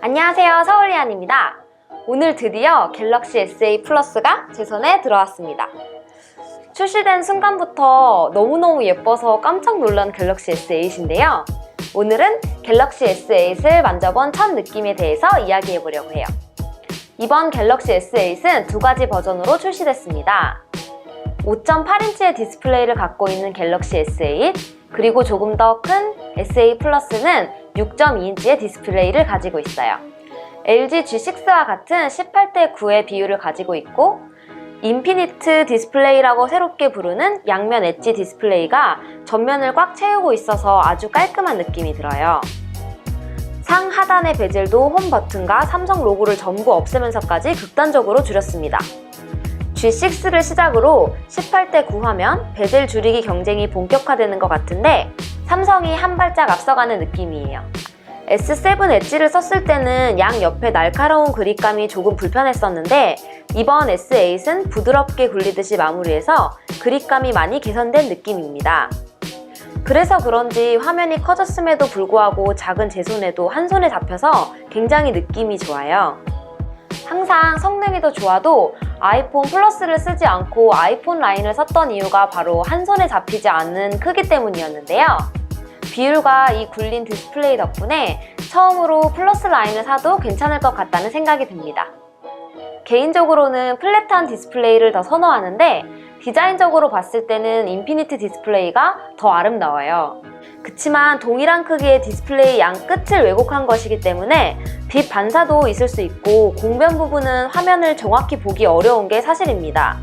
안녕하세요, 서울리안입니다. 오늘 드디어 갤럭시 S8 플러스가 제 손에 들어왔습니다. 출시된 순간부터 너무너무 예뻐서 깜짝 놀란 갤럭시 S8인데요. 오늘은 갤럭시 S8을 만져본 첫 느낌에 대해서 이야기해보려고 해요. 이번 갤럭시 S8은 두 가지 버전으로 출시됐습니다. 5.8인치의 디스플레이를 갖고 있는 갤럭시 S8, 그리고 조금 더 큰 S8 플러스는 6.2인치의 디스플레이를 가지고 있어요. LG G6와 같은 18:9의 비율을 가지고 있고, 인피니트 디스플레이라고 새롭게 부르는 양면 엣지 디스플레이가 전면을 꽉 채우고 있어서 아주 깔끔한 느낌이 들어요. 상 하단의 베젤도 홈 버튼과 삼성 로고를 전부 없애면서까지 극단적으로 줄였습니다. G6를 시작으로 18:9 화면, 베젤 줄이기 경쟁이 본격화되는 것 같은데 삼성이 한 발짝 앞서가는 느낌이에요. S7 엣지를 썼을 때는 양 옆에 날카로운 그립감이 조금 불편했었는데 이번 S8은 부드럽게 굴리듯이 마무리해서 그립감이 많이 개선된 느낌입니다. 그래서 그런지 화면이 커졌음에도 불구하고 작은 제 손에도 한 손에 잡혀서 굉장히 느낌이 좋아요. 항상 성능이 더 좋아도 아이폰 플러스를 쓰지 않고 아이폰 라인을 썼던 이유가 바로 한 손에 잡히지 않는 크기 때문이었는데요. 비율과 이 굴린 디스플레이 덕분에 처음으로 플러스 라인을 사도 괜찮을 것 같다는 생각이 듭니다. 개인적으로는 플랫한 디스플레이를 더 선호하는데 디자인적으로 봤을 때는 인피니트 디스플레이가 더 아름다워요. 그치만 동일한 크기의 디스플레이 양 끝을 왜곡한 것이기 때문에 빛 반사도 있을 수 있고 공변 부분은 화면을 정확히 보기 어려운 게 사실입니다.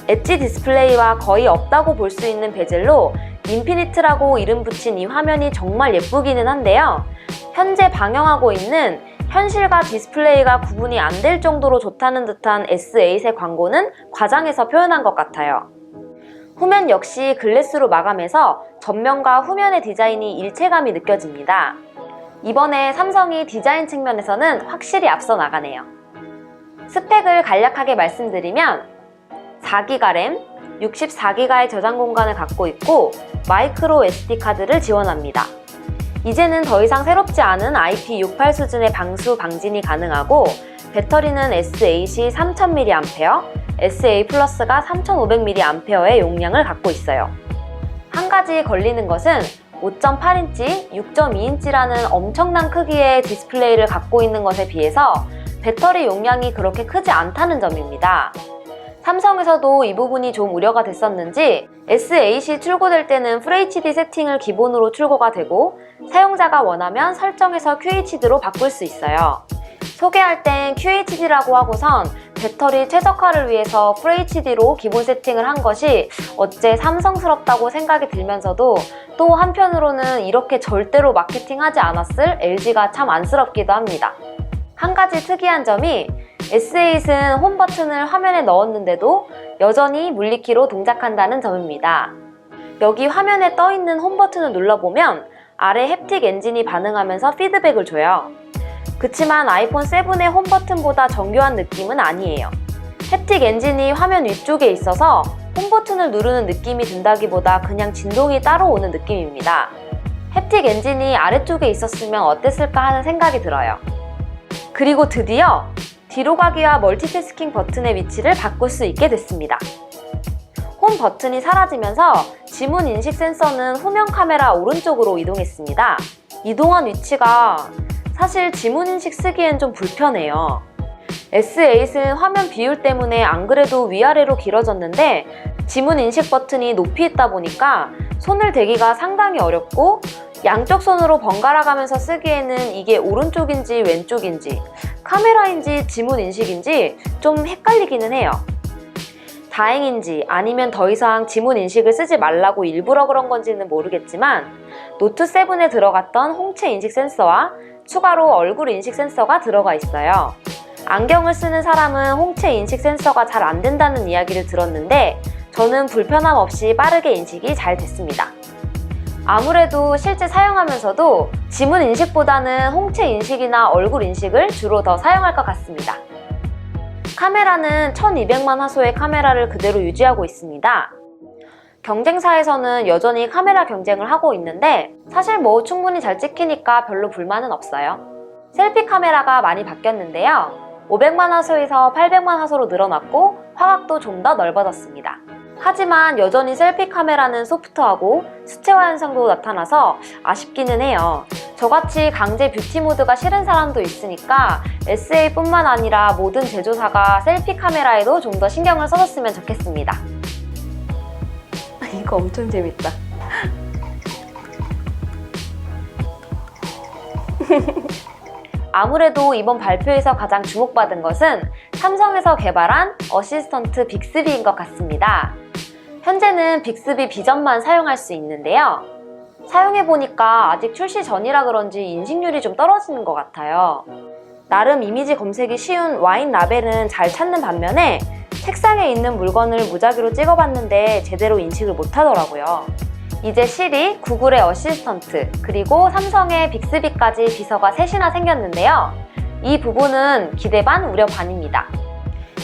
엣지 디스플레이와 거의 없다고 볼 수 있는 베젤로 인피니트라고 이름 붙인 이 화면이 정말 예쁘기는 한데요. 현재 방영하고 있는 현실과 디스플레이가 구분이 안 될 정도로 좋다는 듯한 S8의 광고는 과장해서 표현한 것 같아요. 후면 역시 글래스로 마감해서 전면과 후면의 디자인이 일체감이 느껴집니다. 이번에 삼성이 디자인 측면에서는 확실히 앞서 나가네요. 스펙을 간략하게 말씀드리면 4기가 램, 64기가의 저장 공간을 갖고 있고 마이크로 SD카드를 지원합니다. 이제는 더 이상 새롭지 않은 IP68 수준의 방수 방진이 가능하고 배터리는 S8이 3000mAh, S8 플러스가 3500mAh의 용량을 갖고 있어요. 한 가지 걸리는 것은 5.8인치, 6.2인치라는 엄청난 크기의 디스플레이를 갖고 있는 것에 비해서 배터리 용량이 그렇게 크지 않다는 점입니다. 삼성에서도 이 부분이 좀 우려가 됐었는지 S8이 출고될 때는 FHD 세팅을 기본으로 출고가 되고 사용자가 원하면 설정해서 QHD로 바꿀 수 있어요. 소개할 땐 QHD라고 하고선 배터리 최적화를 위해서 FHD로 기본 세팅을 한 것이 어째 삼성스럽다고 생각이 들면서도 또 한편으로는 이렇게 절대로 마케팅하지 않았을 LG가 참 안쓰럽기도 합니다. 한 가지 특이한 점이 S8은 홈 버튼을 화면에 넣었는데도 여전히 물리키로 동작한다는 점입니다. 여기 화면에 떠있는 홈 버튼을 눌러보면 아래 햅틱 엔진이 반응하면서 피드백을 줘요. 그치만 아이폰 7의 홈 버튼보다 정교한 느낌은 아니에요. 햅틱 엔진이 화면 위쪽에 있어서 홈 버튼을 누르는 느낌이 든다기보다 그냥 진동이 따로 오는 느낌입니다. 햅틱 엔진이 아래쪽에 있었으면 어땠을까 하는 생각이 들어요. 그리고 드디어 뒤로 가기와 멀티태스킹 버튼의 위치를 바꿀 수 있게 됐습니다. 홈 버튼이 사라지면서 지문 인식 센서는 후면 카메라 오른쪽으로 이동했습니다. 이동한 위치가 사실 지문 인식 쓰기엔 좀 불편해요. S8은 화면 비율 때문에 안 그래도 위아래로 길어졌는데 지문 인식 버튼이 높이 있다 보니까 손을 대기가 상당히 어렵고 양쪽 손으로 번갈아 가면서 쓰기에는 이게 오른쪽인지 왼쪽인지 카메라인지 지문 인식인지 좀 헷갈리기는 해요. 다행인지 아니면 더 이상 지문 인식을 쓰지 말라고 일부러 그런 건지는 모르겠지만 노트7에 들어갔던 홍채 인식 센서와 추가로 얼굴 인식 센서가 들어가 있어요. 안경을 쓰는 사람은 홍채 인식 센서가 잘 안 된다는 이야기를 들었는데 저는 불편함 없이 빠르게 인식이 잘 됐습니다. 아무래도 실제 사용하면서도 지문 인식보다는 홍채 인식이나 얼굴 인식을 주로 더 사용할 것 같습니다. 카메라는 1200만 화소의 카메라를 그대로 유지하고 있습니다. 경쟁사에서는 여전히 카메라 경쟁을 하고 있는데 사실 충분히 잘 찍히니까 별로 불만은 없어요. 셀피 카메라가 많이 바뀌었는데요. 500만 화소에서 800만 화소로 늘어났고 화각도 좀 더 넓어졌습니다. 하지만 여전히 셀피 카메라는 소프트하고 수채화 현상도 나타나서 아쉽기는 해요. 저같이 강제 뷰티 모드가 싫은 사람도 있으니까 SA뿐만 아니라 모든 제조사가 셀피 카메라에도 좀 더 신경을 써줬으면 좋겠습니다. 이거 엄청 재밌다. 아무래도 이번 발표에서 가장 주목받은 것은 삼성에서 개발한 어시스턴트 빅스비인 것 같습니다. 현재는 빅스비 비전만 사용할 수 있는데요. 사용해보니까 아직 출시 전이라 그런지 인식률이 좀 떨어지는 것 같아요. 나름 이미지 검색이 쉬운 와인 라벨은 잘 찾는 반면에 책상에 있는 물건을 무작위로 찍어봤는데 제대로 인식을 못하더라고요. 이제 시리, 구글의 어시스턴트, 그리고 삼성의 빅스비까지 비서가 셋이나 생겼는데요. 이 부분은 기대 반, 우려 반입니다.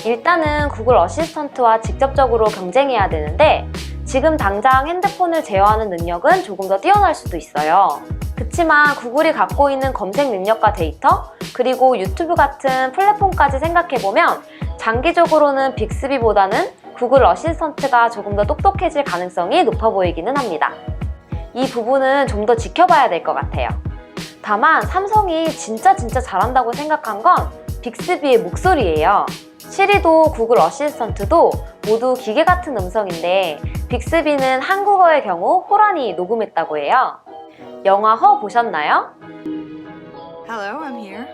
일단은 구글 어시스턴트와 직접적으로 경쟁해야 되는데 지금 당장 핸드폰을 제어하는 능력은 조금 더 뛰어날 수도 있어요. 그치만 구글이 갖고 있는 검색 능력과 데이터, 그리고 유튜브 같은 플랫폼까지 생각해보면 장기적으로는 빅스비보다는 구글 어시스턴트가 조금 더 똑똑해질 가능성이 높아 보이기는 합니다. 이 부분은 좀 더 지켜봐야 될 것 같아요. 다만 삼성이 진짜 잘한다고 생각한 건 빅스비의 목소리예요. 시리도 구글 어시스턴트도 모두 기계 같은 음성인데 빅스비는 한국어의 경우 호란이 녹음했다고 해요. 영화 허 보셨나요? Hello, I'm here.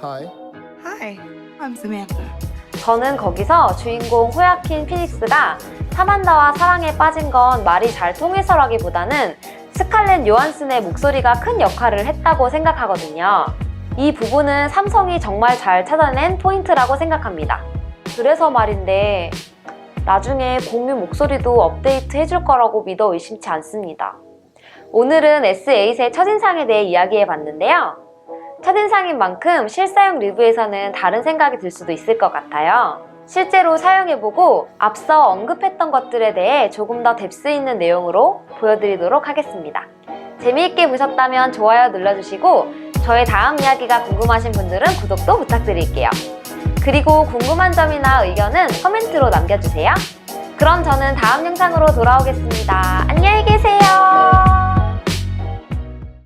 Hi. Hi, I'm Samantha. 저는 거기서 주인공 호야킨 피닉스가 사만다와 사랑에 빠진 건 말이 잘 통해서라기보다는 스칼렛 요한슨의 목소리가 큰 역할을 했다고 생각하거든요. 이 부분은 삼성이 정말 잘 찾아낸 포인트라고 생각합니다. 그래서 말인데 나중에 공유 목소리도 업데이트 해줄 거라고 믿어 의심치 않습니다. 오늘은 S8의 첫인상에 대해 이야기해봤는데요. 첫인상인 만큼 실사용 리뷰에서는 다른 생각이 들 수도 있을 것 같아요. 실제로 사용해보고 앞서 언급했던 것들에 대해 조금 더 뎁스 있는 내용으로 보여드리도록 하겠습니다. 재미있게 보셨다면 좋아요 눌러주시고 저의 다음 이야기가 궁금하신 분들은 구독도 부탁드릴게요. 그리고 궁금한 점이나 의견은 코멘트로 남겨주세요. 그럼 저는 다음 영상으로 돌아오겠습니다. 안녕히 계세요.